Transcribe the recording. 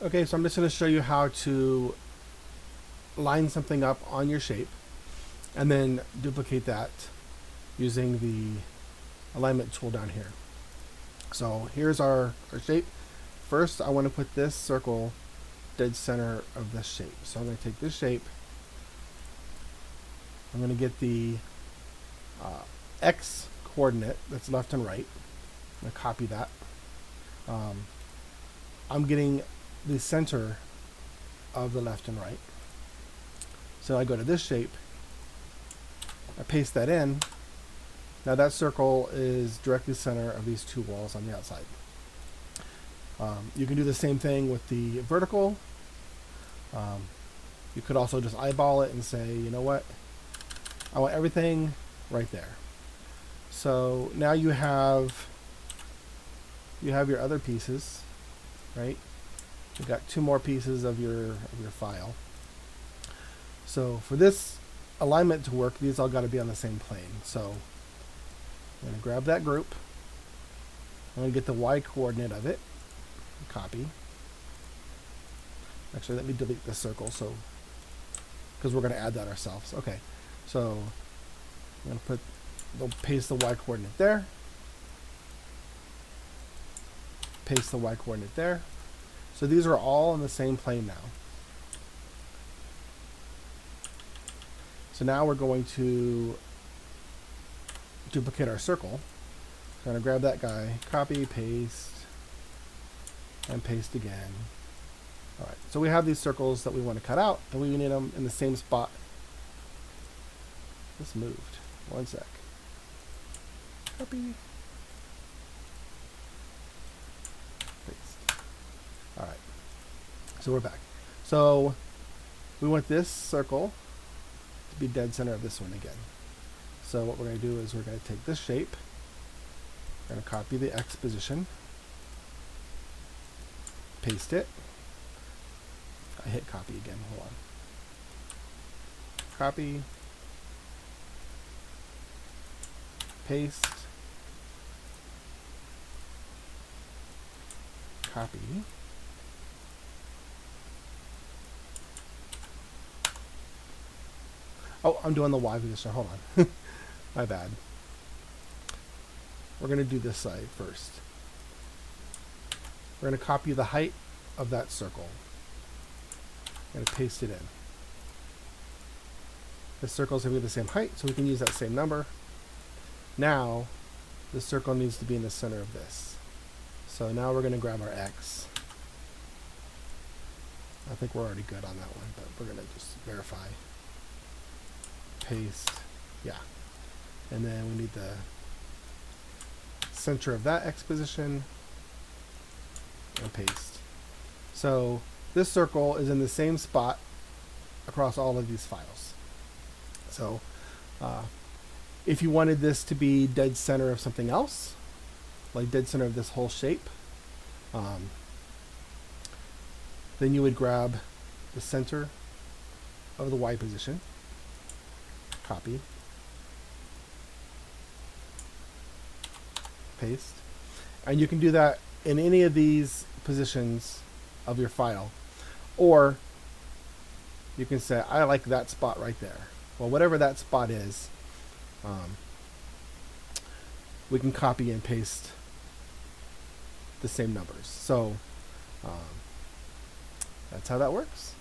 Okay, so I'm just going to show you how to line something up on your shape and then duplicate that using the alignment tool down here. So here's our shape. First, I want to put this circle dead center of this shape. So I'm going to take this shape. I'm going to get the X coordinate that's left and right. I'm going to copy that. I'm getting the center of the left and right. So I go to this shape, I paste that in. Now that circle is directly center of these two walls on the outside. You can do the same thing with the vertical. You could also just eyeball it and say, you know what, I want everything right there. So now you have your other pieces, right? You've got two more pieces of your file. So for this alignment to work, these all got to be on the same plane. So I'm going to grab that group. I'm going to get the Y coordinate of it. Copy. Actually, let me delete this circle because we're going to add that ourselves. Okay. So I'm going to paste the Y coordinate there. Paste the Y coordinate there. So these are all in the same plane now. So now we're going to duplicate our circle. So I'm going to grab that guy, copy, paste, and paste again. All right, so we have these circles that we want to cut out, and we need them in the same spot. This moved. One sec. Copy. Paste. All right, so we're back. So we want this circle to be dead center of this one again. So what we're going to do is we're going to take this shape, we're going to copy the X position, paste it. I hit copy again, hold on. Copy, paste, copy, oh, I'm doing the Y position, hold on. My bad. We're going to do this side first. We're going to copy the height of that circle. I'm going to paste it in. This circle is going to be the same height, so we can use that same number. Now, the circle needs to be in the center of this. So now we're going to grab our X. I think we're already good on that one, but we're going to just verify. Paste. Yeah. And then we need the center of that X position. And paste. So this circle is in the same spot across all of these files. So if you wanted this to be dead center of something else, like dead center of this whole shape, then you would grab the center of the Y position, copy, paste, and you can do that in any of these positions of your file. Or you can say, I like that spot right there. Well, whatever that spot is, we can copy and paste the same numbers. So that's how that works.